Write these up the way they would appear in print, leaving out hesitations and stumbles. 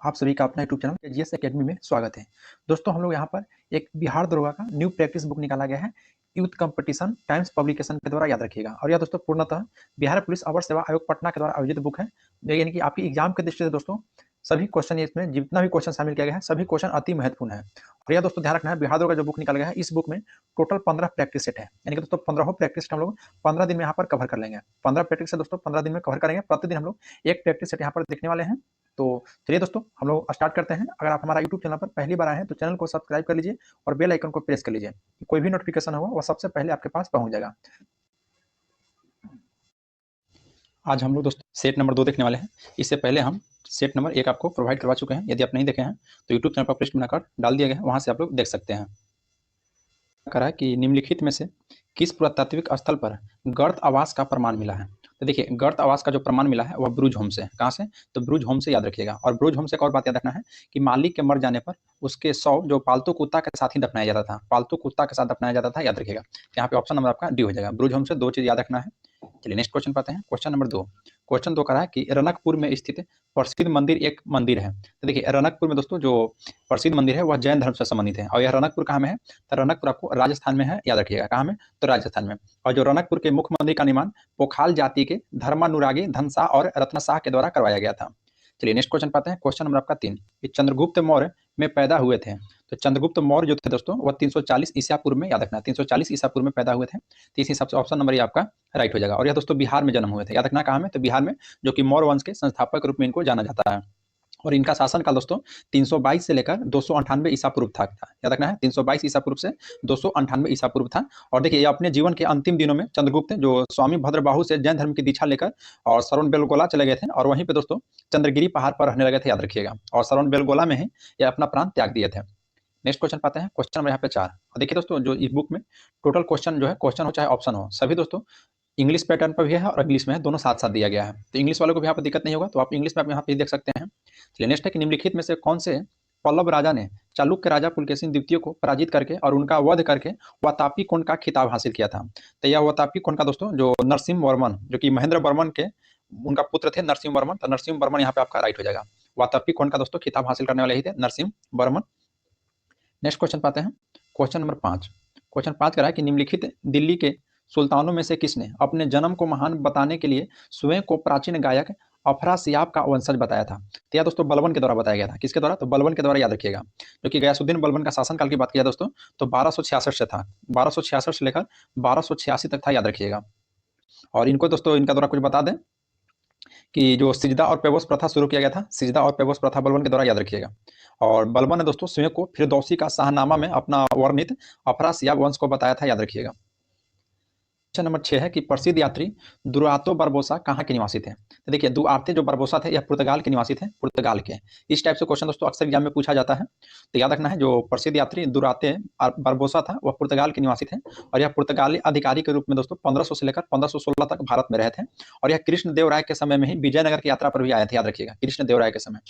आप सभी का अपना यूट्यूब चैनल केजीएस एकेडमी में स्वागत है। दोस्तों हम लोग यहाँ पर एक बिहार दरोगा का न्यू प्रैक्टिस बुक निकाला गया है यूथ कंपटीशन टाइम्स पब्लिकेशन के द्वारा, याद रखिएगा। और यह दोस्तों पूर्णतः बिहार पुलिस अवर सेवा आयोग पटना के द्वारा आयोजित बुक है, यानी कि आपकी एग्जाम के दृष्टि से दोस्तों सभी क्वेश्चन, इसमें जितना भी क्वेश्चन शामिल किया गया है सभी क्वेश्चन अति महत्वपूर्ण है। और यह दोस्तों ध्यान रखना है, बिहार दरोगा जो बुक निकाला गया है इस बुक में टोटल 15 प्रैक्टिस सेट है, यानी कि दोस्तों 15 प्रैक्टिस हम लोग 15 दिन में यहाँ पर कवर कर लेंगे। 15 प्रैक्टिस से दोस्तों 15 दिन में कवर करेंगे, प्रतिदिन हम लोग एक प्रैक्टिस सेट यहाँ पर देखने वाले हैं। तो चलिए दोस्तों हम लोग स्टार्ट करते हैं। अगर आप हमारा यूट्यूब चैनल पर पहली बार आए हैं तो चैनल को सब्सक्राइब कर लीजिए और बेल आइकन को प्रेस कर लीजिए, कोई भी नोटिफिकेशन होगा वो सबसे पहले आपके पास पहुंच जाएगा। आज हम लोग दोस्तों सेट नंबर 2 देखने वाले हैं। इससे पहले हम सेट नंबर 1 आपको प्रोवाइड करवा चुके हैं। यदि आप नहीं देखे हैं तो यूट्यूब चैनल पर प्लेलिस्ट बनाकर डाल दिया गया है, वहां से आप लोग देख सकते हैं। कहा है कि निम्नलिखित में से किस पुरातात्विक स्थल पर गर्त आवास का प्रमाण मिला है। तो देखिए, गर्त आवास का जो प्रमाण मिला है वह ब्रूज होम से। कहाँ से? तो ब्रूज होम से, याद रखिएगा। और ब्रूज होम से एक और बात याद रखना है कि मालिक के मर जाने पर उसके शव जो पालतू कुत्ता के साथ ही दफनाया जाता था, पालतू कुत्ता के साथ दफनाया जाता था, याद रखिएगा। यहाँ पे ऑप्शन नंबर आपका डी हो जाएगा। ब्रूज होम से 2 चीज याद रखना है। चलिए नेक्स्ट क्वेश्चन पाते हैं। Question number 2। क्वेश्चन 2 कह रहा है कि रनकपुर में स्थित प्रसिद्ध मंदिर एक मंदिर है। तो देखिए, रनकपुर में दोस्तों जो प्रसिद्ध मंदिर है वह जैन धर्म से संबंधित है। और यह रनकपुर कहाँ में है? तो रनकपुर आपको राजस्थान में है, याद रखिएगा। कहाँ में? तो राजस्थान में। और जो रनकपुर के मुख्य मंदिर का निर्माण पोखाल जाति के धर्मानुरागी धनशाह और रत्नशाह के द्वारा करवाया गया था। चलिए नेक्स्ट क्वेश्चन पाते हैं। क्वेश्चन नंबर आपका 3। चंद्रगुप्त मौर्य में पैदा हुए थे। तो चंद्रगुप्त मौर्य जो थे दोस्तों वह 340 ईसा पूर्व में, याद रखना, 340 ईसा पूर्व में पैदा हुए थे। तो इस हिसाब से ऑप्शन नंबर ये आपका राइट हो जाएगा। और यह दोस्तों बिहार में जन्म हुए थे, याद रखना। कहाँ में? तो बिहार में, जो कि मौर्य वंश के संस्थापक के रूप में इनको जाना जाता है। और इनका शासनकाल दोस्तों 322 से लेकर 298 ईसा पूर्व था, याद रखना है। 322 ईसा पूर्व से 298 ईसा पूर्व था। और देखिए, ये अपने जीवन के अंतिम दिनों में चंद्रगुप्त जो स्वामी भद्रबाहु से जैन धर्म की दीक्षा लेकर और सरवन बेलगोला चले गए थे, और वहीं पे दोस्तों चंद्रगिरी पहाड़ पर रहने लगे थे, याद रखिएगा। और सरवन बेलगोला में ही ये अपना प्राण त्याग दिए थे। नेक्स्ट क्वेश्चन पाते हैं। क्वेश्चन नंबर यहाँ पे 4। और देखिए दोस्तों, जो इस बुक में टोटल क्वेश्चन जो है, क्वेश्चन हो चाहे ऑप्शन हो, सभी दोस्तों इंग्लिश पैटर्न पर भी है और इंग्लिश में है, दोनों साथ साथ दिया गया है। तो इंग्लिश वालों को भी यहाँ पर दिक्कत नहीं होगा, तो आप इंग्लिश में आप यहाँ पे देख सकते हैं। चलिए नेक्स्ट है कि निम्नलिखित में से कौन से पल्लव राजा ने चालुक्य राजा पुलकेशिन द्वितीय को पराजित करके और उनका वध करके वातापी कुंड का खिताब हासिल किया था। तो यह वातापी कुंड का दोस्तों जो नरसिंह वर्मन, जो कि महेंद्र वर्मन के उनका पुत्र थे नरसिंह वर्मन, तो नरसिंह वर्मन यहाँ पे आपका राइट हो जाएगा। वातापी कुंड का दोस्तों खिताब हासिल करने वाले ही थे नरसिंह वर्मन। नेक्स्ट क्वेश्चन पाते हैं। Question number 5। क्वेश्चन 5 कह रहा है कि निम्नलिखित दिल्ली के सुल्तानों में से किसने अपने जन्म को महान बताने के लिए स्वयं को प्राचीन गायक अफरासियाब का वंशज बताया था। तो यह दोस्तों बलबन के द्वारा बताया गया था। किसके द्वारा? तो बलबन के द्वारा, याद रखिएगा। जो कि गयासुद्दीन बलबन का शासनकाल की बात किया दोस्तों तो 1266 से था, 1266 से लेकर 1286 तक था, याद रखिएगा। और इनको दोस्तों इनका द्वारा कुछ बता दें कि जो सिजदा और पेवोस प्रथा शुरू किया गया था, सिजदा और पेवोस प्रथा बलबन के द्वारा, याद रखिएगा। और बलबन ने दोस्तों स्वयं को फिरदौसी का शाहनामा में अपना वर्णित अफरासियाब वंश को बताया था, याद रखिएगा। क्वेश्चन नंबर 6 है कि प्रसिद्ध यात्री दुरातो बारबोसा कहाँ के निवासी थे। तो देखिए, दुआर्ते जो बारबोसा थे यह पुर्तगाल के निवासी थे, पुर्तगाल के। इस टाइप से क्वेश्चन दोस्तों अक्सर एग्जाम में पूछा जाता है, तो याद रखना है जो प्रसिद्ध यात्री दुराते बारबोसा था वह पुर्तगाल के निवासी थे। और यह पुर्तगाली अधिकारी के रूप में दोस्तों 1500 से लेकर 1516 तक भारत में रहे थे। और यह कृष्ण देव राय के समय में ही विजयनगर की यात्रा पर भी आए थे, याद रखिएगा, कृष्ण देव राय के समय।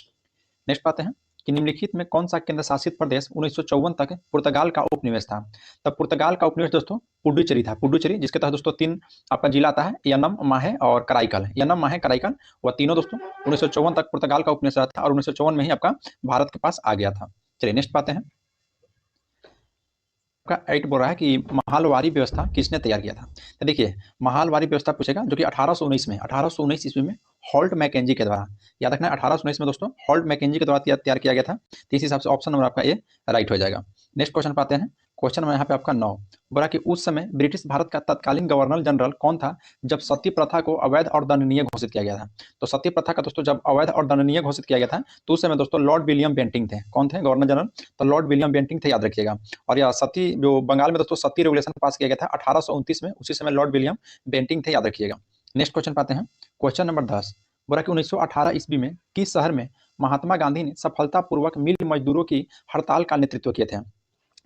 नेक्स्ट पाते हैं कि निम्नलिखित में कौन सा केंद्र शासित प्रदेश 1954 तक पुर्तगाल का उपनिवेश था। तब पुर्तगाल का उपनिवेश दोस्तों पुडुचेरी था, पुडुचेरी, जिसके तहत दोस्तों 3 आपका जिला आता है, यनम, माहे और कराईकल। यनम, माहे, कराईकल, वह तीनों दोस्तों 1954 तक पुर्तगाल का उपनिवेश रहा था और 1954 में ही आपका भारत के पास आ गया था। चलिए नेक्स्ट पाते हैं। का 8 बोल रहा है कि महालवारी व्यवस्था किसने तैयार किया था। तो देखिए, महालवारी व्यवस्था पूछेगा जो कि 1819 ईस्वी में हॉल्ट मैकेंजी के द्वारा, याद रखना है 1819 में दोस्तों हॉल्ट मैकेंजी के द्वारा तैयार किया गया था। तो इस हिसाब से ऑप्शन नंबर आपका ए राइट हो जाएगा। नेक्स्ट क्वेश्चन पाते हैं। क्वेश्चन नंबर यहाँ पे आपका 9 बोला कि उस समय ब्रिटिश भारत का तत्कालीन गवर्नर जनरल कौन था जब सती प्रथा को अवैध और दंडनीय घोषित किया गया था। तो सती प्रथा का दोस्तों जब अवैध और दंडनीय घोषित किया गया था तो उस समय दोस्तों लॉर्ड विलियम बेंटिंग थे। कौन थे गवर्नर जनरल? तो लॉर्ड विलियम बेंटिंग थे, याद रखिएगा। और यह सती जो बंगाल में दोस्तों सती रेगुलेशन पास किया गया था 1829 में, उसी समय लॉर्ड विलियम बेंटिंग थे, याद रखिएगा। नेक्स्ट क्वेश्चन पाते हैं। क्वेश्चन नंबर 10 बोला कि 1918 ईस्वी में किस शहर में महात्मा गांधी ने सफलतापूर्वक मिल मजदूरों की हड़ताल का नेतृत्व किए थे।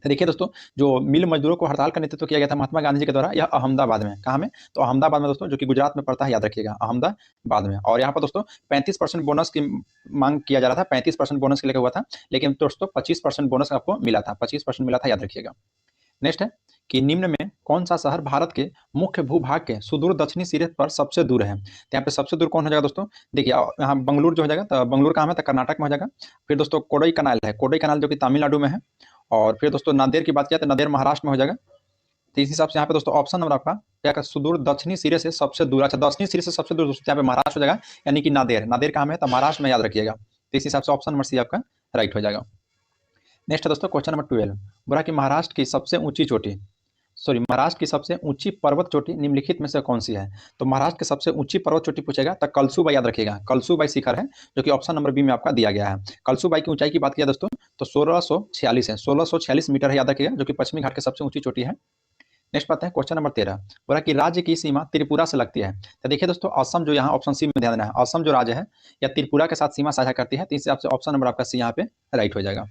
तो देखिए दोस्तों, जो मिल मजदूरों को हड़ताल का नेतृत्व किया गया था महात्मा गांधी जी के द्वारा, यह अहमदाबाद में। कहाँ में? तो अहमदाबाद में दोस्तों, जो कि गुजरात में पड़ता है, याद रखिएगा, अहमदाबाद में। और यहाँ पर दोस्तों 35% बोनस की मांग किया जा रहा था, 35% बोनस के लेकर हुआ था, लेकिन दोस्तों 25% बोनस आपको मिला था, 25% मिला था, याद रखिएगा। नेक्स्ट है कि निम्न में कौन सा शहर भारत के मुख्य भूभाग के सुदूर दक्षिणी सिरे पर सबसे दूर है? तो यहाँ पे सबसे दूर कौन हो जाएगा दोस्तों? देखिए यहाँ बंगलुरु जो हो जाएगा, तो बंगलुरु कहाँ है? तो कर्नाटक में हो जाएगा। फिर दोस्तों कोडई कनाल है, कोडई कनाल जो कि तमिलनाडु में है। और फिर दोस्तों नांदेड़ की बात किया तो नांदेड़ महाराष्ट्र में हो जाएगा। तो इस हिसाब से यहाँ पे दोस्तों ऑप्शन नंबर आपका क्या का सुदूर दक्षिणी सिरे से सबसे दूर, अच्छा दक्षिणी सिरे से सबसे दूर दोस्तों यहाँ पे महाराष्ट्र हो जाएगा, यानी कि नांदेड़। नांदेड़ कहाँ में है? तो महाराष्ट्र में, याद रखिएगा। तो इस हिसाब से ऑप्शन नंबर सी आपका राइट हो जाएगा। नेक्स्ट है दोस्तों क्वेश्चन नंबर 12, बोला कि महाराष्ट्र की सबसे ऊंची चोटी, सॉरी महाराष्ट्र की सबसे ऊंची पर्वत चोटी निम्नलिखित में से कौन सी है? तो महाराष्ट्र की सबसे ऊंची पर्वत चोटी पूछेगा तो कलसुबाई, याद रखिएगा, कलसुबाई शिखर है, जो कि ऑप्शन नंबर बी में आपका दिया गया है। कलसुबाई की ऊंचाई की बात किया दोस्तों तो 1646 है, 1646 मीटर है, याद रखिएगा, जो कि पश्चिमी घाट की सबसे ऊंची चोटी है। नेक्स्ट बात है क्वेश्चन नंबर 13, बोला कि राज्य की सीमा त्रिपुरा से लगती है। तो देखिए दोस्तों असम जो यहाँ ऑप्शन सी में ध्यान देना है, असम जो राज्य है या त्रिपुरा के साथ सीमा साझा करती है, तो इस हिसाब से ऑप्शन नंबर आपका सी यहाँ पे राइट हो जाएगा।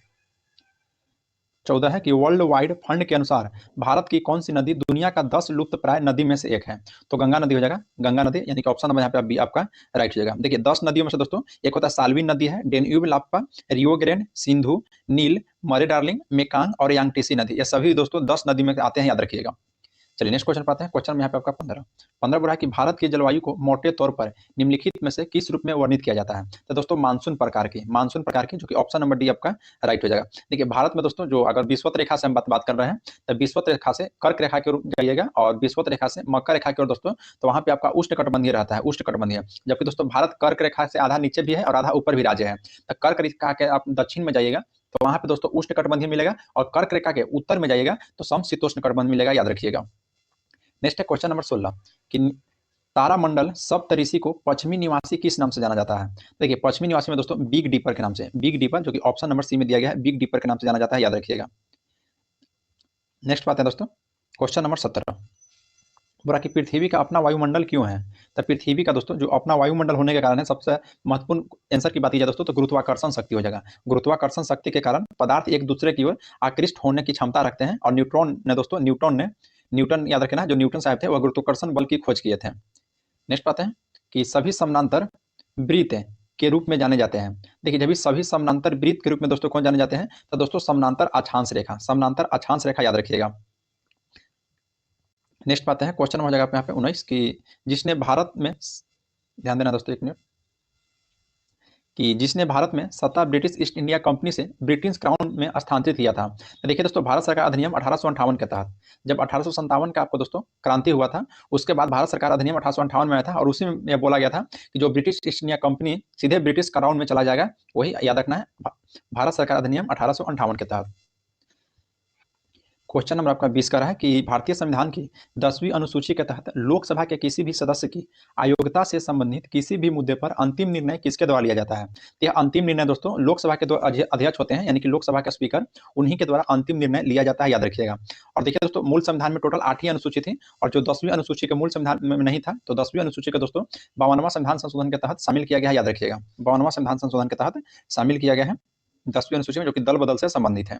14 है कि वर्ल्ड वाइड फंड के अनुसार भारत की कौन सी नदी दुनिया का 10 लुप्त प्राय नदी में से एक है? तो गंगा नदी हो जाएगा, गंगा नदी, यानी कि ऑप्शन नंबर यहाँ पे बी आपका राइट हो जाएगा। देखिए 10 नदियों में से दोस्तों एक होता है साल्विन नदी है, डेन्यूब, लाप्पा, रियो ग्रैंड, सिंधु, नील, मरे डार्लिंग, मेकांग और यांगटीसी नदी, ये सभी दोस्तों 10 नदी में आते हैं, याद रखिएगा। चलिए नेक्स्ट क्वेश्चन पाते हैं। क्वेश्चन में यहाँ पे आपका 15 बोला है कि भारत की जलवायु को मोटे तौर पर निम्नलिखित में से किस रूप में वर्णित किया जाता है? तो दोस्तों मानसून प्रकार की, मानसून प्रकार की, जो कि ऑप्शन नंबर डी आपका राइट हो जाएगा। देखिए भारत में दोस्तों जो अगर विषुवत रेखा से हम बात कर रहे हैं तो विषुवत रेखा से कर्क रेखा की ओर जाइएगा और विषुवत रेखा से मकर रेखा की ओर दोस्तों, तो वहां पे आपका उष्णकटिबंधीय रहता है, उष्णकटिबंधीय। जबकि दोस्तों भारत कर्क रेखा से आधा नीचे भी है और आधा ऊपर भी राज्य है। तो कर्क रेखा के आप दक्षिण में जाइएगा तो वहां पे दोस्तों उष्णकटिबंधीय मिलेगा, और कर्क रेखा के उत्तर में जाइएगा तो समशीतोष्ण कटिबंध मिलेगा, याद रखिएगा। नेक्स्ट है क्वेश्चन नंबर 16 कि तारामंडल सप्तऋषि को पश्चिमी निवासी किस नाम से जाना जाता है? देखिए पश्चिमी निवासी में दोस्तों बिग डीपर के नाम से, बिग डीपर, जो कि ऑप्शन नंबर सी में दिया गया है, बिग डीपर के नाम से जाना जाता है, याद रखिएगा। नेक्स्ट बात है दोस्तों क्वेश्चन नंबर 17, बोला कि पृथ्वी का अपना वायुमंडल क्यों है? तो पृथ्वी का दोस्तों जो अपना वायुमंडल होने के कारण है, सबसे महत्वपूर्ण आंसर की बात की जाए दोस्तों तो गुरुत्वाकर्षण शक्ति हो जाएगा। गुरुत्वाकर्षण शक्ति के कारण पदार्थ एक दूसरे की ओर आकृष्ट होने की क्षमता रखते हैं, और न्यूटन याद रखना, जो न्यूटन साहब थे वह गुरुत्वाकर्षण बल की खोज किए थे। नेक्स्ट बात है कि सभी समानांतर वृत्त के रूप में जाने जाते हैं। देखिए जब भी सभी समानांतर वृत्त के रूप में दोस्तों कौन जाने जाते हैं? तो दोस्तों समानांतर अक्षांश रेखा, समानांतर अक्षांश रेखा, याद रखिएगा। नेक्स्ट बात है क्वेश्चन हो जाएगा यहाँ पे 19 कि जिसने भारत में, ध्यान देना दोस्तों एक मिनट, कि जिसने भारत में सत्ता ब्रिटिश ईस्ट इंडिया कंपनी से ब्रिटिश क्राउन में स्थानांतरित किया था। तो देखिए दोस्तों भारत सरकार अधिनियम 1858 के तहत, जब 1857 का आपको दोस्तों क्रांति हुआ था, उसके बाद भारत सरकार अधिनियम 1858 में आया था, और उसी में बोला गया था कि जो ब्रिटिश ईस्ट इंडिया कंपनी सीधे ब्रिटिश क्राउन में चला जाएगा, वही याद रखना है, भारत सरकार अधिनियम 1858 के तहत। क्वेश्चन नंबर आपका 20 का रहा है कि भारतीय संविधान की 10वीं अनुसूची के तहत लोकसभा के किसी भी सदस्य की अयोग्यता से संबंधित किसी भी मुद्दे पर अंतिम निर्णय किसके द्वारा लिया जाता है? तो यह अंतिम निर्णय दोस्तों लोकसभा के दो अध्यक्ष होते हैं, यानी कि लोकसभा के स्पीकर, उन्हीं के द्वारा अंतिम निर्णय लिया जाता है, याद रखिएगा। और देखिए दोस्तों मूल संविधान में टोटल 8 ही अनुसूची थी, और जो 10वीं अनुसूची के मूल संविधान में नहीं था, तो 10वीं अनुसूची के दोस्तों 52वां संविधान संशोधन के तहत शामिल किया गया है, याद रखिएगा। 52वां संविधान संशोधन के तहत शामिल किया गया है 10वीं अनुसूची में, जो कि दल बदल से संबंधित है।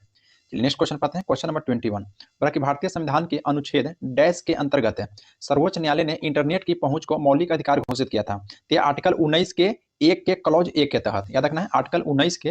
नेक्स्ट क्वेश्चन पाते हैं। क्वेश्चन नंबर 21, बोला कि भारतीय संविधान के अनुच्छेद डैश के अंतर्गत सर्वोच्च न्यायालय ने इंटरनेट की पहुंच को मौलिक अधिकार घोषित किया था। तो आर्टिकल 19 के 1 के क्लॉज 1 के तहत, याद रखना है, आर्टिकल 19 के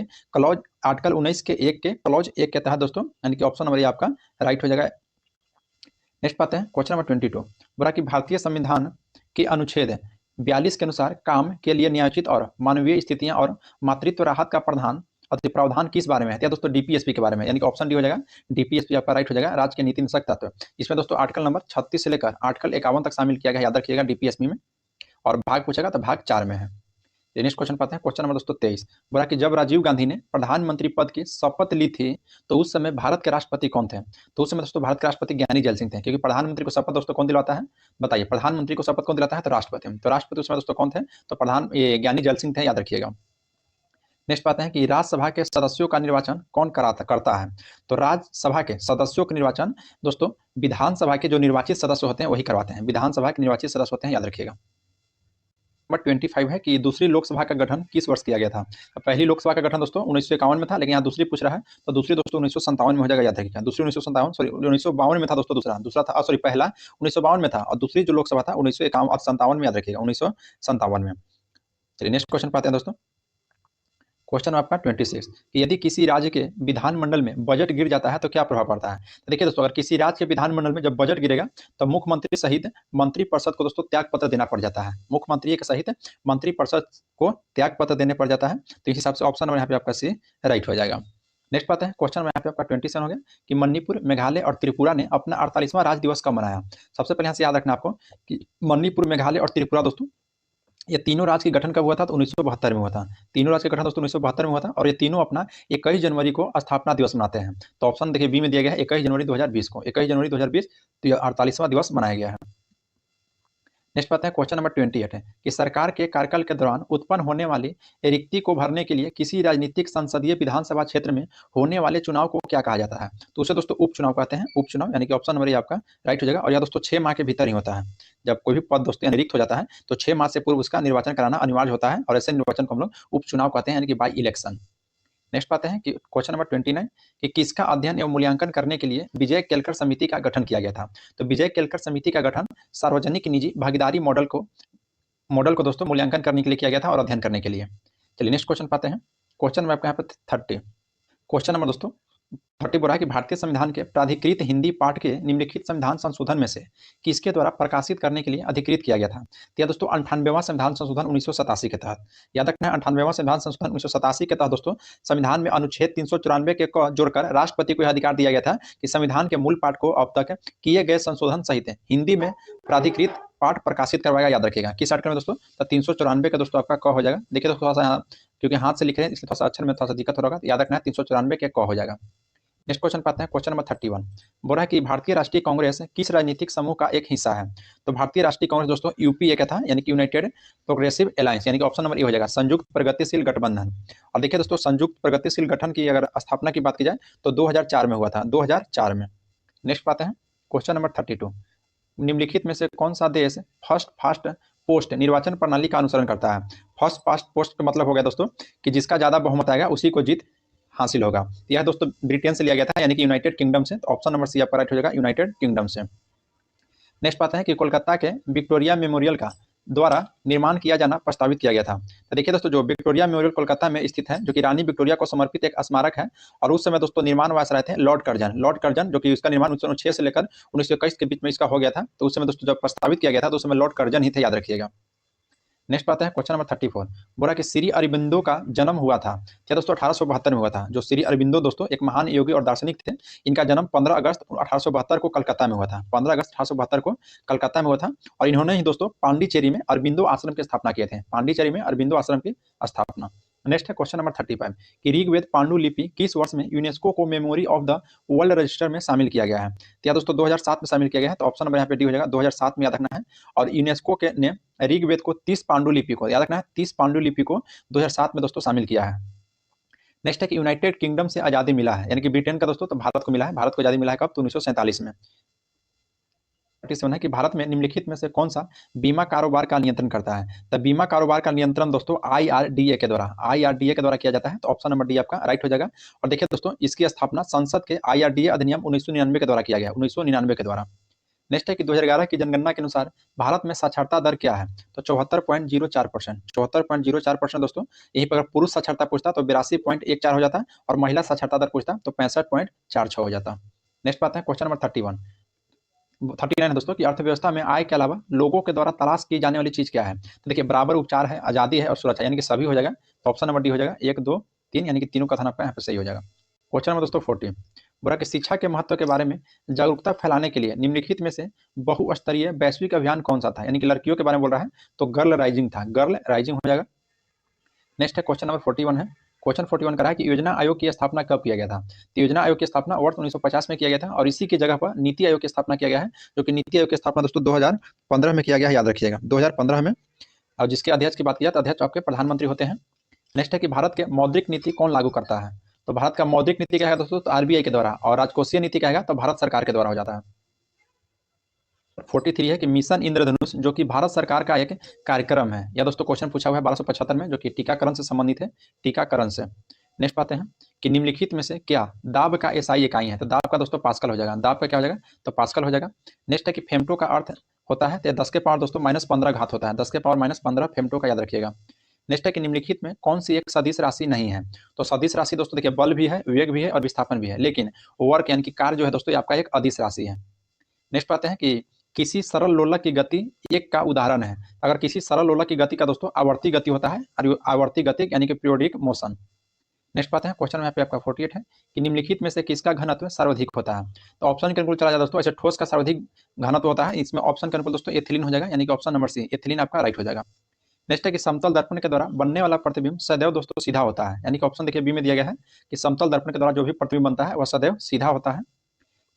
1 के क्लॉज 1 के तहत दोस्तों, यानी कि ऑप्शन नंबर आपका राइट हो जाएगा। नेक्स्ट पाते हैं क्वेश्चन नंबर 22, बोला कि भारतीय संविधान के अनुच्छेद 42 के अनुसार काम के लिए न्यायोचित और मानवीय स्थितियां और मातृत्व राहत का प्रावधान किस बारे में है? दोस्तों डीपीएसपी के बारे में, यानी कि ऑप्शन डी हो जाएगा, डीपीएसपी आपका राइट हो जाएगा, राज्य के नीति निषेध तत्व। इसमें दोस्तों आर्टिकल नंबर 36 से लेकर आर्टिकल 51 तक शामिल किया गया, याद रखिएगा डीपीएसपी में, और भाग पूछेगा तो भाग 4 में है। नेक्स्ट क्वेश्चन पाते हैं। क्वेश्चन नंबर दोस्तों 23, बोला कि जब राजीव गांधी ने प्रधानमंत्री पद की शपथ ली थी तो उस समय भारत के राष्ट्रपति कौन थे? तो उस समय दोस्तों भारत के राष्ट्रपति ज्ञानी जैल सिंह थे, क्योंकि प्रधानमंत्री को शपथ दोस्तों कौन दिलाता है? बताइए, प्रधानमंत्री को शपथ कौन दिलाता है? तो राष्ट्रपति। तो राष्ट्रपति उस समय दोस्तों कौन थे? तो ज्ञानी जैल सिंह थे, याद रखिएगा। नेक्स्ट बात है कि राज्यसभा के सदस्यों का निर्वाचन कौन करता है? तो राज्यसभा के सदस्यों का निर्वाचन दोस्तों विधानसभा के जो निर्वाचित सदस्य होते हैं वही करवाते हैं, विधानसभा के निर्वाचित सदस्य होते हैं, याद रखिएगा। नंबर 25 है कि दूसरी लोकसभा का गठन किस वर्ष किया गया था? पहली लोकसभा का गठन दोस्तों 1951 में था, लेकिन यहाँ दूसरी पूछ रहा है, तो दूसरी दोस्तों 1957 में हो जाएगा, याद रखिएगा। दूसरी 1952 में था दोस्तों, दूसरा था सॉरी पहला 1952 में था, और दूसरी जो लोकसभा था 1957 में, याद रखिएगा, 1957 में। चलिए नेक्स्ट क्वेश्चन पाते हैं दोस्तों। क्वेश्चन आपका 26 कि यदि किसी राज्य के विधानमंडल में बजट गिर जाता है तो क्या प्रभाव पड़ता है। तो देखिए दोस्तों, अगर किसी राज्य के विधानमंडल में जब बजट गिरेगा तो मुख्यमंत्री सहित मंत्रिपरिषद को दोस्तों त्याग पत्र देना पड़ जाता है। मुख्यमंत्री के सहित मंत्रिपरिषद को त्याग पत्र देने पड़ जाता है। तो इस हिसाब से ऑप्शन नंबर यहाँ पे आपका सी राइट हो जाएगा। नेक्स्ट बात है, क्वेश्चन में यहाँ पे आपका 27 हो गया कि मणिपुर, मेघालय और त्रिपुरा ने अपना 48वां राज्य दिवस कब मनाया। सबसे पहले यहाँ से याद रखना आपको कि मणिपुर, मेघालय और त्रिपुरा दोस्तों, ये तीनों राज्य के गठन कब हुआ था, तो 1972 में हुआ था। तीनों राज्य का गठन दोस्तों 1972 में हुआ था और ये तीनों अपना 21 जनवरी को स्थापना दिवस मनाते हैं। तो ऑप्शन देखिए बी में दिया गया है 21 जनवरी 2020 को, 21 जनवरी 2020 तो ये 48वां दिवस मनाया गया है। नेक्स्ट बात है, क्वेश्चन नंबर 28 है कि सरकार के कार्यकाल के दौरान उत्पन्न होने वाली रिक्ति को भरने के लिए किसी राजनीतिक संसदीय विधानसभा क्षेत्र में होने वाले चुनाव को क्या कहा जाता है। तो उसे दोस्तों उपचुनाव कहते हैं। उपचुनाव यानी कि ऑप्शन नंबर ये आपका राइट हो जाएगा। और यह दोस्तों 6 माह के भीतर ही होता है। जब कोई भी पद दोस्तों रिक्त हो जाता है तो 6 माह से पूर्व उसका निर्वाचन कराना अनिवार्य होता है और ऐसे निर्वाचन को हम लोग उपचुनाव कहते हैं, यानी कि बाई इलेक्शन। नेक्स्ट बात है कि क्वेश्चन नंबर 29 कि किसका अध्ययन एवं मूल्यांकन करने के लिए विजय केलकर समिति का गठन किया गया था। तो विजय केलकर समिति का गठन सार्वजनिक निजी भागीदारी मॉडल को दोस्तों मूल्यांकन करने के लिए किया गया था और अध्ययन करने के लिए। चलिए नेक्स्ट क्वेश्चन पाते हैं। क्वेश्चन नंबर आपका यहाँ पे 30, क्वेश्चन नंबर दोस्तों 30 बोला कि भारतीय संविधान के प्राधिकृत हिंदी पाठ के निम्नलिखित संविधान संशोधन में से किसके द्वारा प्रकाशित करने के लिए अधिकृत किया गया था। तो यह दोस्तों 98वां संविधान संशोधन 1987 के तहत, याद रखना है 98वां संविधान संशोधन 1987 के तहत दोस्तों संविधान में अनुच्छेद 394 के को जोड़कर राष्ट्रपति को यह अधिकार दिया गया था कि संविधान के मूल पाठ को अब तक किए गए संशोधन सहित हिंदी में प्राधिकृत पाठ प्रकाशित करवाएगा। याद रखिएगा किस आर्टिकल में दोस्तों, तो 394 का दोस्तों आपका क हो जाएगा। देखिए दोस्तों थोड़ा सा क्योंकि हाथ से लिख रहे हैं इसलिए थोड़ा सा अक्षर में थोड़ा सा दिक्कत हो रहा है, तो याद रखना है 394 के क हो जाएगा। नेक्स्ट क्वेश्चन पाते हैं, क्वेश्चन नंबर 31 बोल रहा है कि भारतीय राष्ट्रीय कांग्रेस किस राजनीतिक समूह का एक हिस्सा है। तो भारतीय राष्ट्रीय कांग्रेस दोस्तों यूपीए का था, यानी कि यूनाइटेड प्रोग्रेसिव अलायंस, यानी कि ऑप्शन नंबर ए हो जाएगा संयुक्त प्रगतिशील गठबंधन। और देखिए दोस्तों संयुक्त प्रगतिशील गठन की अगर स्थापना की बात की जाए तो 2004 में हुआ था, 2004 में। नेक्स्ट पाते हैं क्वेश्चन नंबर 32, निम्नलिखित में से कौन सा देश फर्स्ट फास्ट पोस्ट निर्वाचन प्रणाली का अनुसरण करता है। फर्स्ट फास्ट पोस्ट का मतलब हो गया दोस्तों कि जिसका ज्यादा बहुमत आएगा उसी को जीत हासिल होगा। यह दोस्तों ब्रिटेन से लिया गया था, यानी कि यूनाइटेड किंगडम से। तो ऑप्शन नंबर सी आपका राइट हो जाएगा, यूनाइटेड किंगडम से। नेक्स्ट बात है कि कोलकाता के विक्टोरिया मेमोरियल का द्वारा निर्माण किया जाना प्रस्तावित किया गया था। तो देखिए दोस्तों जो विक्टोरिया मेमोरियल कोलकाता में स्थित है, जो कि रानी विक्टोरिया को समर्पित एक स्मारक है, और उस समय दोस्तों निर्माण वास रहे थे लॉर्ड कर्जन, जो कि इसका निर्माण 1906 से लेकर 1921 के बीच में इसका हो गया था। तो उस समय दोस्तों जब प्रस्तावित किया गया था तो उस समय लॉर्ड कर्जन ही थे, याद रखिएगा। नेक्स्ट बात है क्वेश्चन नंबर 34, बोला कि श्री अरबिंदो का जन्म हुआ था क्या दोस्तों 1872 में हुआ था। जो श्री अरबिंदो दोस्तों एक महान योगी और दार्शनिक थे, इनका जन्म 15 अगस्त 1872 को कलकत्ता में हुआ था। 15 अगस्त 1872 को कलकत्ता में हुआ था और इन्होंने ही दोस्तों पांडिचेरी में अरबिंदो आश्रम की स्थापना किए थे। पांडिचेरी में अरबिंदो आश्रम की स्थापना। नेक्स्ट है क्वेश्चन नंबर 35 कि ऋग्वेद पांडुलिपि किस वर्ष में यूनेस्को को memory of the world register में शामिल किया गया है। तो दोस्तों 2007 में शामिल किया गया है। तो ऑप्शन नंबर यहाँ पे डी हो जाएगा, 2007 में याद रखना है। और यूनेस्को के ने ऋग्वेद को 30 पांडुलिपि को, याद रखना है 30 पांडुलिपि को 2007 में दोस्तों शामिल किया है। नेक्स्ट है कि यूनाइटेड किंगडम से आजादी मिला है, यानी कि ब्रिटेन का दोस्तों तो भारत को मिला है। भारत को आजादी मिला है कब, तो 1947 में। है कि भारत में निम्नलिखित में से कौन सा बीमा कारोबार का नियंत्रण करता है। तो बीमा कारोबार का नियंत्रण दोस्तों IRDA के द्वारा किया जाता है। तो ऑप्शन नंबर डी आपका राइट हो जाएगा। और देखिए दोस्तों इसकी स्थापना संसद के IRDA अधिनियम 1999 के द्वारा किया गया, 1999 के द्वारा। नेक्स्ट है कि 2011 की जनगणना के अनुसार भारत में साक्षरता दर क्या है। तो 74.04%, 74.04% दोस्तों। यहीं पर अगर पुरुष साक्षरता पूछता तो 82.14 हो जाता, और महिला साक्षरता दर पूछता तो 65.46 हो जाता। नेक्स्ट बात है क्वेश्चन नंबर 39 है दोस्तों कि अर्थव्यवस्था में आय के अलावा लोगों के द्वारा तलाश की जाने वाली चीज क्या है। तो देखिए बराबर उपचार है, आजादी है और सुरक्षा, यानी कि सभी हो जाएगा। तो ऑप्शन नंबर डी हो जाएगा, 1 2 3, यानी कि तीनों कथन आपका यहाँ पे सही हो जाएगा। क्वेश्चन नंबर दोस्तों 40, बोला कि शिक्षा के महत्व के बारे में जागरूकता फैलाने के लिए निम्नलिखित में से बहुस्तरीय वैश्विक अभियान कौन सा था। यानी कि लड़कियों के बारे में बोल रहा है, तो गर्ल राइजिंग था, गर्ल राइजिंग हो जाएगा। नेक्स्ट है क्वेश्चन नंबर 41 है। क्वेश्चन 41 करा है कि योजना आयोग की स्थापना कब किया गया था। तो योजना आयोग की स्थापना वर्ष 1950 में किया गया था, और इसी की जगह पर नीति आयोग की स्थापना किया गया है, जो कि नीति आयोग की स्थापना दोस्तों 2015 में किया गया है, याद रखिएगा 2015 में। और जिसके अध्यक्ष की बात की जाए तो अध्यक्ष आपके प्रधानमंत्री होते हैं। नेक्स्ट है कि भारत के मौद्रिक नीति कौन लागू करता है। तो भारत का मौद्रिक नीति क्या है दोस्तों, तो RBI के द्वारा, और राजकोषीय नीति क्या है तो भारत सरकार के द्वारा हो जाता है। 43 है कि मिशन इंद्रधनुष, जो कि भारत सरकार का एक कार्यक्रम है। यह दोस्तों क्वेश्चन पूछा हुआ है 1275 में, जो कि टीकाकरण से संबंधित है, टीकाकरण से। नेक्स्ट पाते हैं कि निम्नलिखित में से क्या दाब का SI इकाई है। तो दाब का दोस्तों पास्कल हो जाएगा, दाब का क्या हो जाएगा तो पास्कल हो जाएगा। नेक्स्ट है कि फेम्टो का अर्थ होता है तो 10 के पावर दोस्तों -15 घात होता है, 10 के पावर -15 फेम्टो का, याद रखिएगा। नेक्स्ट है कि निम्नलिखित में कौन सी एक सदिश राशि नहीं है। तो सदिश राशि दोस्तों देखिए बल भी है, वेग भी है और विस्थापन भी है, लेकिन वर्क यानी कि कार्य जो है दोस्तों ये आपका एक अदिश राशि है। नेक्स्ट पाते हैं कि किसी सरल लोलक की गति एक का उदाहरण है। अगर किसी सरल लोलक की गति का दोस्तों आवर्ती गति होता है, और आवर्ती गति यानी कि पीरियोडिक मोशन। नेक्स्ट पाते हैं क्वेश्चन में पे आपका 48 है कि निम्नलिखित में से किसका घनत्व सर्वाधिक होता है। तो ऑप्शन के अनुकूल चला जाए दोस्तों, ऐसे ठोस का सर्वाधिक घनत्व होता है, इसमें ऑप्शन के अनुकूल दोस्तों एथिलीन हो जाएगा, यानी कि ऑप्शन नंबर सी एथिलीन आपका राइट हो जाएगा। नेक्स्ट है कि समतल दर्पण के द्वारा बनने वाला प्रतिबिंब सदैव दोस्तों सीधा होता है, यानी कि ऑप्शन देखिए बी में दिया गया है कि समतल दर्पण के द्वारा जो भी प्रतिबिंब बनता है वह सदैव सीधा होता है।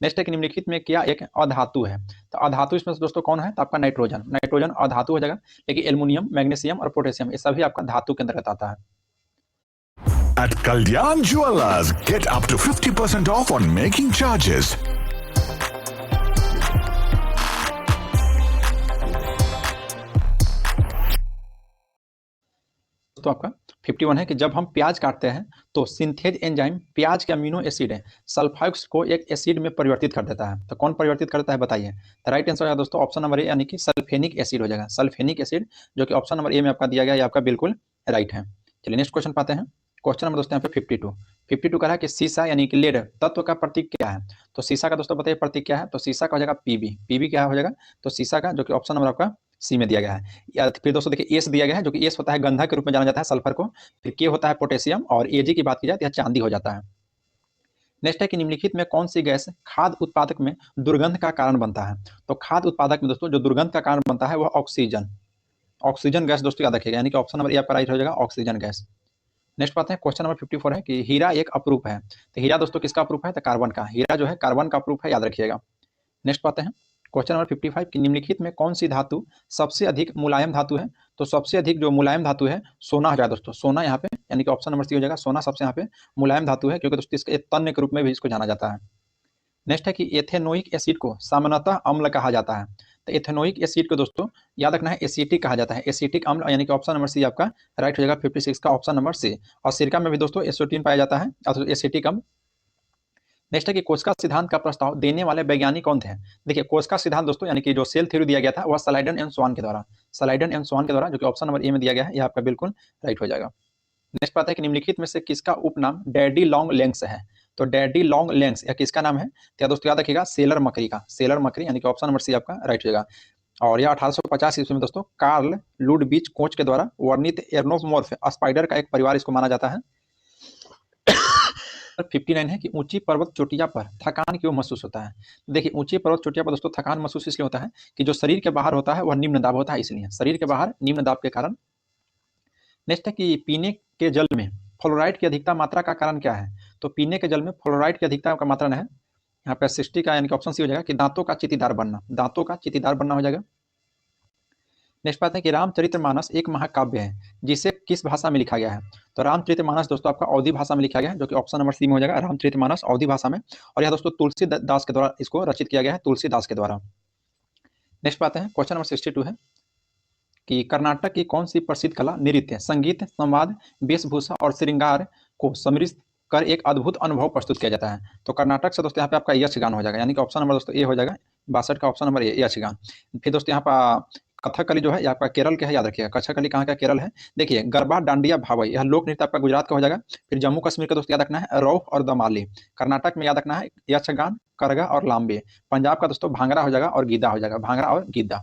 नेक्स्ट है कि निम्नलिखित में क्या एक अधातु है। तो अधातु इसमें से दोस्तों कौन है, तो आपका नाइट्रोजन। नाइट्रोजन अधातु हो जाएगा, लेकिन एल्युमिनियम, मैग्नीशियम और पोटेशियम ये सभी आपका धातु के अंतर्गत आता है। At Kalyan Jewelers, get up to 50% off on making charges. तो आपका 51 है कि जब हम प्याज काटते हैं तो सिंथेज एंजाइम प्याज के अमीनो एसिड है सल्फाइड्स को एक एसिड में परिवर्तित कर देता है। तो कौन परिवर्तित करता है बताइए। तो राइट आंसर है दोस्तों ऑप्शन नंबर ए, यानी कि सल्फेनिक एसिड हो जाएगा। सल्फेनिक एसिड जो कि ऑप्शन नंबर ए में आपका दिया गया, ये आपका बिल्कुल राइट है। चलिए नेक्स्ट क्वेश्चन पाते हैं। क्वेश्चन नंबर दोस्तों यहाँ पे 52 कह रहा है कि सीसा यानी कि लेड तत्व का प्रतीक क्या है। तो सीसा का दोस्तों बताइए प्रतीक क्या है। तो सीसा का हो जाएगा पीबी। पीबी क्या हो जाएगा, तो सीसा का जो कि ऑप्शन नंबर आपका सी में दिया गया है। या फिर दोस्तों देखिए एस दिया गया है, जो कि एस होता है गंधक के रूप में जाना जाता है सल्फर को। फिर के होता है पोटेशियम, और एजी की बात की जाए तो यह चांदी हो जाता है। नेक्स्ट है कि निम्नलिखित में कौन सी गैस खाद्य उत्पादक में दुर्गंध का कारण बनता है। तो खाद्य उत्पादक में दोस्तों जो दुर्गंध का कारण बनता है वह ऑक्सीजन। ऑक्सीजन गैस दोस्तों याद रखिएगा, यानी कि ऑप्शन नंबर ए आपका राइट हो जाएगा, ऑक्सीजन गैस। नेक्स्ट बात है क्वेश्चन नंबर 54 है कि हीरा एक अपरूप है। तो हीरा दोस्तों किसका अपरूप है, तो कार्बन का। हीरा जो है कार्बन का अपरूप है, याद रखिएगा। नेक्स्ट बात है क्वेश्चन नंबर 55 कि निम्नलिखित में कौन सी धातु सबसे अधिक मुलायम धातु है। तो सबसे अधिक जो मुलायम धातु है सोना हो जाएगा दोस्तों। सोना यहाँ पे यानी कि ऑप्शन नंबर सी हो जाएगा। सोना सबसे यहाँ पे मुलायम धातु है, क्योंकि दोस्तों इसके तन्य के रूप में भी इसको जाना जाता है। नेक्स्ट है कि एथेनोइक एसिड को सामान्यतः अम्ल कहा जाता है। तो एथेनोइक एसिड को दोस्तों याद रखना है एसिटिक कहा जाता है। एसिटिक अम्ल यानी कि ऑप्शन नंबर सी आपका राइट हो जाएगा 56 का ऑप्शन नंबर सी। और सिरका में भी दोस्तों एसिटिन पाया जाता है, एसिटिक अम्ल। नेक्स्ट है कि कोस्का सिद्धांत का प्रस्ताव देने वाले वैज्ञानिक कौन थे। देखिए कोस्का सिद्धांत दोस्तों यानी कि जो सेल थ्योरी दिया गया था वह सलाइडन एंड स्वान के द्वारा। सलाइडन एंड स्वान के द्वारा, जो कि ऑप्शन नंबर ए में दिया गया है, यह आपका बिल्कुल राइट हो जाएगा। नेक्स्ट बात है कि निम्नलिखित में से किसका उपनाम डैडी लॉन्ग लेग्स है। तो डैडी लॉन्ग लेग्स या किसका नाम है, तो दोस्तों याद रखिएगा सेलर मकरी का। सेलर मकरी यानी कि ऑप्शन नंबर सी आपका राइट हो जाएगा। और यह 1850 ईस्वी में दोस्तों कार्ल लुडविच कोच के द्वारा वर्णित एर्नोमोर्फ स्पाइडर का एक परिवार इसको माना जाता है। 59 है कि ऊंची पर्वत चोटिया पर थकान क्यों महसूस होता है। देखिए ऊंची पर्वत चोटिया पर दोस्तों थकान महसूस इसलिए होता है कि जो शरीर के बाहर होता है वह निम्न दाब होता है, इसलिए शरीर के बाहर निम्न दाब के कारण। नेक्स्ट है कि पीने के जल में फ्लोराइड की अधिकता मात्रा का कारण क्या है। तो पीने के जल में फ्लोराइड की अधिकता का मात्रा है यहाँ पे 60 का, यानी कि ऑप्शन सी हो जाएगा कि दांतों का चित्तीदार बनना। दांतों का चित्तीदार बनना हो जाएगा। नेक्स्ट बात है कि रामचरितमानस एक महाकाव्य है जिसे किस भाषा में लिखा गया है। तो रामचरितमानस दोस्तों आपका अवधी भाषा में लिखा गया है, जो कि ऑप्शन नंबर सी में हो जाएगा, रामचरितमानस अवधी भाषा में। और यह दोस्तों तुलसीदास के द्वारा इसको रचित किया गया है, तुलसीदास के द्वारा। नेक्स्ट बात है क्वेश्चन नंबर 62 है कि कर्नाटक की कौन सी प्रसिद्ध कला नृत्य, संगीत, संवाद, वेशभूषा और श्रृंगार को सम्मिलित कर एक अद्भुत अनुभव प्रस्तुत किया जाता है। तो कर्नाटक से दोस्तों यहाँ पे आपका यक्षगान हो जाएगा, यानी कि ऑप्शन नंबर दोस्तों ए हो जाएगा 62 का ऑप्शन नंबर ए यक्षगान। फिर दोस्तों यहाँ पर कथकली जो है आपका केरल का है, याद रखिएगा। कथकली कहाँ का, केरल है। देखिए गरबा, डांडिया, भावई यह लोक नृत्य आपका गुजरात का हो जाएगा। फिर जम्मू कश्मीर का दोस्तों याद रखना है रौफ और दमाली। कर्नाटक में याद रखना है यक्षगान, करगा और लांबे। पंजाब का दोस्तों भांगड़ा हो जाएगा और गीदा हो जाएगा, भांगड़ा और गीदा।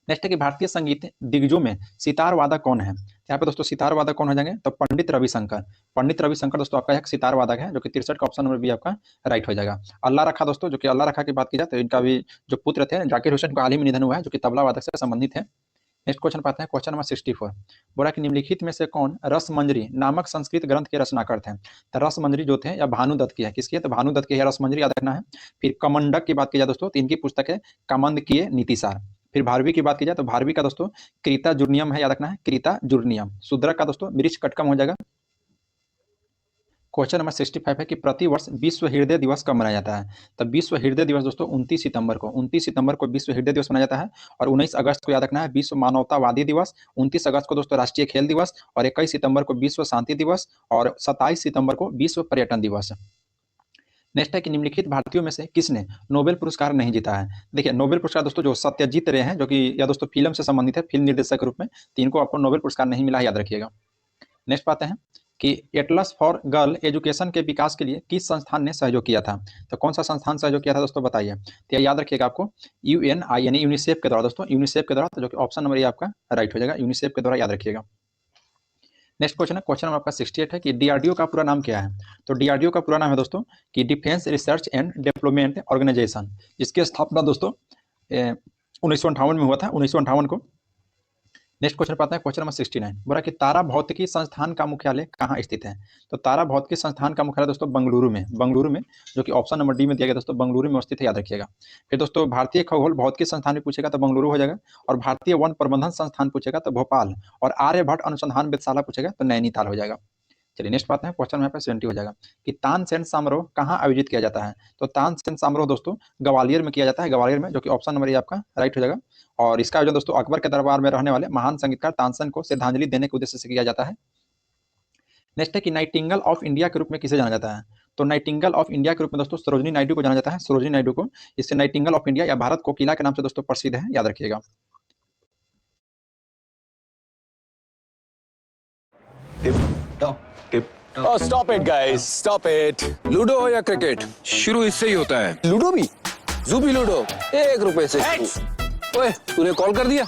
नेक्स्ट है कि भारतीय संगीत दिग्गजों में सितार वादक कौन है। यहाँ पे दोस्तों सितार वादक कौन हो जाएंगे, तो पंडित रविशंकर। पंडित रविशंकर दोस्तों आपका एक सितार वादक है, जो कि 63 का ऑप्शन नंबर बी आपका राइट हो जाएगा। अल्लाह रखा दोस्तों, जो कि अल्लाह रखा की बात की जाए तो इनका भी जो पुत्र थे जाकिर हुसैन का हाल ही में निधन हुआ है, जो कि तबला वादक से संबंधित है। नेक्स्ट क्वेश्चन पाते हैं क्वेश्चन नंबर 64। बोला कि निम्नलिखित में से कौन रसमंजरी नामक संस्कृत ग्रंथ के रचनाकार थे। तो रसमंजरी जो थे या भानुदत्त की है, किसकी है, तो भानुदत्त की है रसमंजरी, याद रखना है। फिर कमंडक की बात की जाए दोस्तों तो इनकी पुस्तक है कामंद की नीतिसार। फिर भारवी की बात की जाए तो भारवी का दोस्तों क्रीता जुर्नियम है, याद रखना है क्रीता जुर्नियम। शूद्रक का दोस्तों मृछ कटकम हो जाएगा। क्वेश्चन नंबर 65 है कि प्रतिवर्ष विश्व हृदय दिवस कब मनाया जाता है। तो विश्व हृदय दिवस दोस्तों 29 सितंबर को, 29 सितंबर को विश्व हृदय दिवस मनाया जाता है। और 19 अगस्त को याद रखना है विश्व मानवतावादी दिवस। 29 अगस्त को दोस्तों राष्ट्रीय खेल दिवस। और 21 सितंबर को विश्व शांति दिवस। और 27 सितंबर को विश्व पर्यटन दिवस। नेक्स्ट है कि निम्नलिखित भारतीयों में से किसने नोबेल पुरस्कार नहीं जीता है। देखिए नोबेल पुरस्कार दोस्तों जो सत्यजीत रे हैं, जो कि या दोस्तों फिल्म से संबंधित है, फिल्म निर्देशक के रूप में, तो इनको आपको नोबेल पुरस्कार नहीं मिला है, याद रखिएगा। नेक्स्ट पाते हैं कि एटलस फॉर गर्ल एजुकेशन के विकास के लिए किस संस्थान ने सहयोग किया था। तो कौन सा संस्थान सहयोग किया था दोस्तों, बताइए। तो याद रखिएगा आपको UNI यानी यूनिसेफ के द्वारा, दोस्तों यूनिसेफ के द्वारा, तो जो कि ऑप्शन नंबर ये आपका राइट हो जाएगा, यूनिसेफ के द्वारा, याद रखिएगा। नेक्स्ट क्वेश्चन है, क्वेश्चन नंबर आपका 68 है कि DRDO का पूरा नाम क्या है। तो DRDO का पूरा नाम है दोस्तों कि defence research and development organisation. इसकी स्थापना दोस्तों 1958 में हुआ था, 1958 को। नेक्स्ट क्वेश्चन पाते हैं, क्वेश्चन नंबर 69, बोला कि तारा भौतिकी संस्थान का मुख्यालय कहाँ स्थित है। तो तारा भौतिकी संस्थान का मुख्यालय दोस्तों बेंगलुरु में, बेंगलुरु में, जो कि ऑप्शन नंबर डी में दिया गया दोस्तों, बेंगलुरु में स्थित है, याद रखिएगा। फिर दोस्तों भारतीय खगोल भौतिकी संस्थान भी पूछेगा तो बेंगलुरु हो जाएगा, और भारतीय वन प्रबंधन संस्थान पूछेगा तो भोपाल, और आर्यभट्ट अनुसंधान वेधशाला पूछेगा तो नैनीताल हो जाएगा। चलिए नेक्स्ट पाते हैं, क्वेश्चन यहाँ पे 70 हो जाएगा कि तानसेन समारोह कहाँ आयोजित किया जाता है। तो तानसेन समारोह दोस्तों ग्वालियर में किया जाता है, ग्वालियर में, जो कि ऑप्शन नंबर ये आपका राइट हो जाएगा। और इसका आयोजन दोस्तों अकबर के दरबार में रहने वाले महान संगीतकार तानसेन को श्रद्धांजलि देने के उद्देश्य से किया जाता है। नेक्स्ट है कि नाइटिंगेल ऑफ इंडिया के रूप में किसे जाना जाता है। तो नाइटिंगेल ऑफ इंडिया के रूप में दोस्तों सरोजिनी नायडू को जाना जाता है, सरोजिनी नायडू को। इससे नाइटिंगेल ऑफ इंडिया या भारत कोकिला के नाम से दोस्तों प्रसिद्ध है, याद रखिएगा। Oh, stop it, guys. Stop it. Ludo हो या क्रिकेट, शुरू इससे ही होता है। लूडो भी? जूबी लूडो ₹1 से शुरू। ओए, तूने कॉल कर दिया?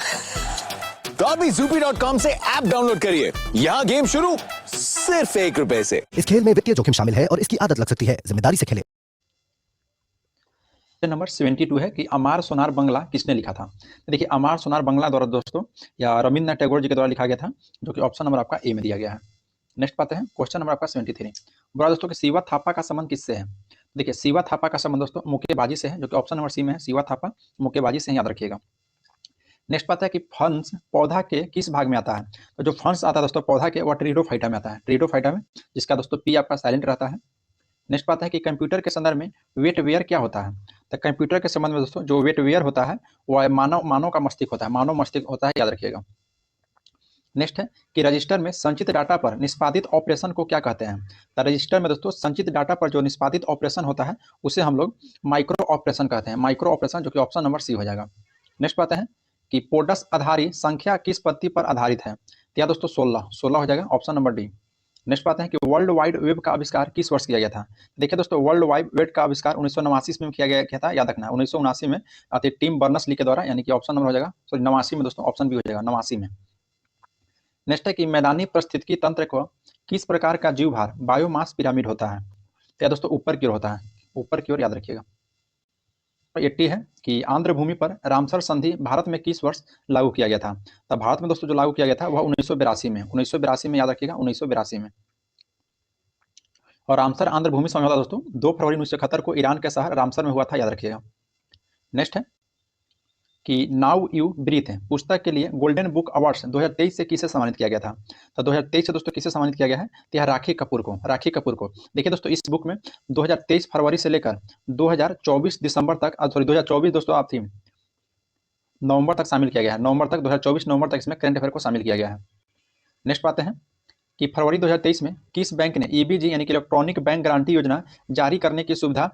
तो अभी zupi.com से ऐप डाउनलोड करिए। यहाँ गेम शुरू सिर्फ ₹1 से। इस खेल में वित्तीय जोखिम शामिल है और इसकी आदत लग सकती है, जिम्मेदारी से खेलें। नंबर 72 है कि अमार सोनार बंगला किसने लिखा था। देखिए अमार सोनार बंगला द्वारा दोस्तों या रविंद्रनाथ टैगोर जी के द्वारा लिखा गया था, जो कि ऑप्शन नंबर आपका ए में दिया गया है। नेक्स्ट पाते हैं, क्वेश्चन नंबर आपका 73, बोला दोस्तों कि शिवा थापा का संबंध किससे है। देखिए शिवा थापा का संबंध दोस्तों मुक्केबाजी से है, जो कि ऑप्शन नंबर सी में है, शिवा थापा मुक्केबाजी से, याद रखिएगा। नेक्स्ट पाता है कि फंस पौधा के किस भाग में आता है। तो जो फंस आता है दोस्तों पौधा के, वह ट्रीडोफाइटा में आता है, ट्रीडोफाइटा में, जिसका दोस्तों पी आपका साइलेंट रहता है। नेक्स्ट पाता है कि कंप्यूटर के संदर्भ में वेटवेयर क्या होता है। तो कंप्यूटर के संबंध में दोस्तों जो वेटवेयर होता है वह मानव का मस्तिष्क होता है, मानव मस्तिष्क होता है, याद रखिएगा। नेक्स्ट है कि रजिस्टर में संचित डाटा पर निष्पादित ऑपरेशन को क्या कहते हैं। तो रजिस्टर में दोस्तों संचित डाटा पर जो निष्पादित ऑपरेशन होता है उसे हम लोग माइक्रो ऑपरेशन कहते हैं, माइक्रो ऑपरेशन, जो कि ऑप्शन नंबर सी हो जाएगा। नेक्स्ट पाते हैं कि पोडस आधारित संख्या किस पद्धति पर आधारित है। तो या दोस्तों 16 हो जाएगा, ऑप्शन नंबर डी। नेक्स्ट पाते हैं कि वर्ल्ड वाइड वेब का आविष्कार किस वर्ष किया गया था। देखिए दोस्तों वर्ल्ड वाइड वेब का आविष्कार 1989 में किया गया था, याद रखना है, 1979 में टिम बर्नर्स ली के द्वारा, यानी कि ऑप्शन नंबर हो जाएगा, सॉरी 89 में दोस्तों, ऑप्शन बी हो जाएगा, 89 में। नेक्स्ट है कि मैदानी पारिस्थितिकी तंत्र को किस प्रकार का जीव भार बायोमास पिरामिड होता है। तो दोस्तों ऊपर की ओर होता है, ऊपर की ओर, याद रखिएगा। 80 है कि आंध्र भूमि पर रामसर संधि भारत में किस वर्ष लागू किया गया था। तब भारत में दोस्तों जो लागू किया गया था वह 1982 में, 1982 में, याद रखिएगा, 1982 में। और रामसर आंध्र भूमि समझौता दोस्तों 2 फरवरी 1971 को ईरान के शहर रामसर में हुआ था, याद रखिएगा। नेक्स्ट है कि नाउ यू ब्रीथ है पुस्तक के लिए गोल्डन बुक अवार्ड्स 2023 से किसे सम्मानित किया गया था। तो 2023 से दोस्तों किसे सम्मानित किया गया है, तो यह राखी कपूर को, राखी कपूर को। देखिए दोस्तों इस बुक में 2023 फरवरी से लेकर 2024 दिसंबर तक, सॉरी 2024 दोस्तों आप थी नवंबर तक शामिल किया गया है, नवंबर तक, 2024 नवंबर तक इसमें करंट अफेयर को शामिल किया गया है। नेक्स्ट पाते हैं कि फरवरी 2023 में किस बैंक ने EBG यानी कि इलेक्ट्रॉनिक बैंक गारंटी योजना जारी करने की सुविधा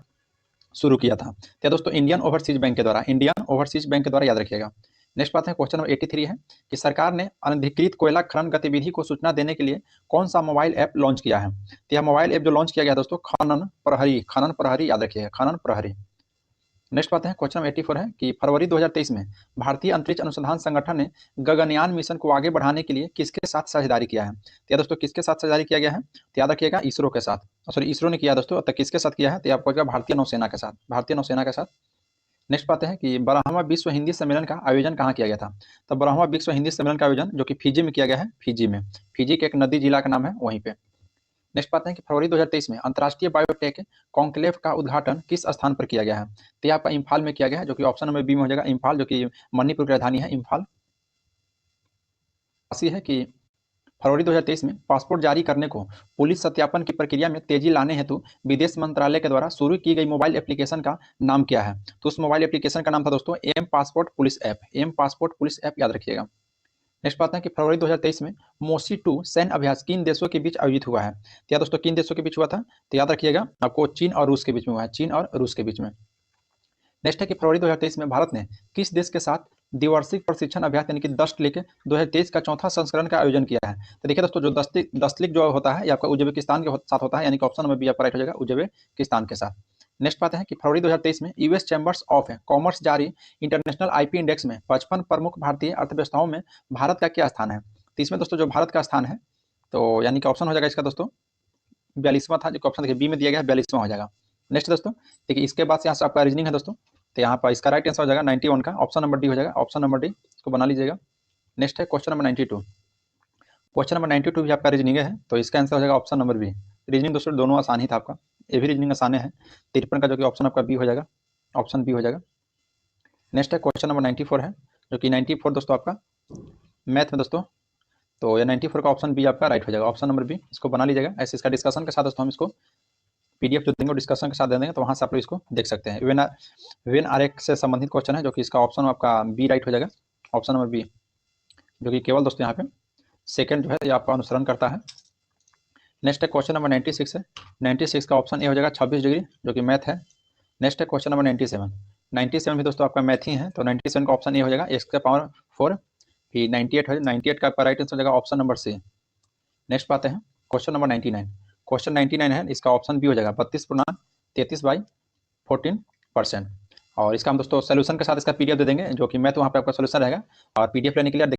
शुरू किया था। तो दोस्तों इंडियन ओवरसीज बैंक के द्वारा, इंडियन ओवरसीज बैंक के द्वारा, याद रखिएगा। नेक्स्ट बात है क्वेश्चन नंबर 83 है कि सरकार ने अनधिकृत कोयला खनन गतिविधि को सूचना देने के लिए कौन सा मोबाइल ऐप लॉन्च किया है। तो यह मोबाइल ऐप जो लॉन्च किया गया दोस्तों खनन प्रहरी, खनन प्रहरी, याद रखिएगा, खनन प्रहरी। नेक्स्ट बात है क्वेश्चन नंबर 84 है कि फरवरी 2023 में भारतीय अंतरिक्ष अनुसंधान संगठन ने गगनयान मिशन को आगे बढ़ाने के लिए किसके साथ साझेदारी किया है। तो दोस्तों किसके साथ साझेदारी किया गया है, तो याद रखिएगा इसरो के साथ, सॉरी इसरो ने किया दोस्तों, तो किसके साथ किया है, तो आपको भारतीय नौसेना के साथ, भारतीय नौसेना के साथ। नेक्स्ट बात है कि 12वां विश्व हिंदी सम्मेलन का आयोजन कहाँ किया गया था। तो 12वां विश्व हिंदी सम्मेलन का आयोजन जो कि फिजी में किया गया है, फिजी में, फिजी के एक नदी जिला का नाम है वहीं पे। नेक्स्ट बात है कि फरवरी 2023 में अंतर्राष्ट्रीय बायोटेक कॉन्क्लेव का उद्घाटन किस स्थान पर किया गया है। तो आपका इम्फाल में किया गया है, जो कि ऑप्शन नंबर बी में हो जाएगा, इम्फाल, जो कि मणिपुर की राजधानी है इम्फाल। ऐसी है कि फरवरी 2023 में पासपोर्ट जारी करने को पुलिस सत्यापन की प्रक्रिया में तेजी लाने हेतु विदेश मंत्रालय के द्वारा शुरू की गई मोबाइल एप्लीकेशन का नाम क्या है। तो उस मोबाइल एप्लीकेशन का नाम था दोस्तों M passport police app, M passport police app, याद रखिएगा। नेक्स्ट बात है कि फरवरी 2023 में मोसी 2 सैन्य अभ्यास किन देशों के बीच आयोजित हुआ है। तो यार दोस्तों किन देशों के बीच हुआ था, तो याद रखिएगा आपको चीन और रूस के बीच में हुआ है, चीन और रूस के बीच में। नेक्स्ट है कि फरवरी 2023 में भारत ने किस देश के साथ द्विवार्षिक प्रशिक्षण अभ्यास यानी कि दस्तलिक 2023 का चौथा संस्करण का आयोजन किया है। तो देखिए दोस्तों जो दस्तलिक जो होता है ये आपका उज्बेकिस्तान के साथ होता है, यानी कि ऑप्शन नंबर बी आपका राइट हो जाएगा, उज्बेकिस्तान के साथ। नेक्स्ट बात है कि फरवरी 2023 में यूएस चैम्बर्स ऑफ कॉमर्स जारी इंटरनेशनल आईपी इंडेक्स में 55 प्रमुख भारतीय अर्थव्यवस्थाओं में भारत का क्या स्थान है। तो इसमें दोस्तों जो भारत का स्थान है तो यानी कि ऑप्शन हो जाएगा इसका दोस्तों 42वां था, जो ऑप्शन देखिए बी में दिया गया है 42वां हो जाएगा। नेक्स्ट दोस्तों देखिए इसके बाद से यहाँ से आपका रीजनिंग है दोस्तों, तो यहाँ पर इसका राइट आंसर हो जाएगा 91 का, ऑप्शन नंबर डी हो जाएगा, ऑप्शन नंबर डी इसको बना लीजिएगा। नेक्स्ट है क्वेश्चन नंबर 92। क्वेश्चन नंबर 92 भी आपका रीजनिंग है, तो इसका आंसर हो जाएगा ऑप्शन नंबर बी। रीजनिंग दोस्तों दोनों आसान ही था आपका, ये भी रीजनिंग आसान है। 53 का जो कि ऑप्शन आपका बी हो जाएगा, ऑप्शन बी हो जाएगा। नेक्स्ट है क्वेश्चन नंबर 94 है, जो कि 94 दोस्तों आपका मैथ में दोस्तों, तो ये 94 का ऑप्शन बी आपका राइट हो जाएगा, ऑप्शन नंबर बी इसको बना लीजिएगा। ऐसे इसका डिस्कशन के साथ दोस्तों हम इसको पीडीएफ जो देंगे डिस्कशन के साथ दे देंगे, तो वहाँ से आप लोग इसको देख सकते हैं। वेन आरेख से संबंधित क्वेश्चन है, जो कि इसका ऑप्शन आपका बी राइट हो जाएगा, ऑप्शन नंबर बी, जो कि केवल दोस्तों यहाँ पे सेकंड जो है ये आपका अनुसरण करता है। नेक्स्ट है क्वेश्चन नंबर 96 है, 96 का ऑप्शन ए हो जाएगा 26 डिग्री, जो कि मैथ है। नेक्स्ट है क्वेश्चन नंबर 97, 97 भी दोस्तों आपका मैथ ही है, तो 97 का ऑप्शन ए हो जाएगा x का पावर 4। फिर 98 है, 98 का आपका राइट आंसर हो जाएगा ऑप्शन नंबर सी। नेक्स्ट बात है क्वेश्चन नंबर 99, क्वेश्चन 99 है, इसका ऑप्शन बी हो जाएगा 32.33/14%। और इसका हम दोस्तों सोल्यूशन के साथ इसका पीडीएफ दे देंगे, जो कि मैं तो वहाँ पे आपका सोल्यूशन रहेगा। और पीडीएफ लेने के लिए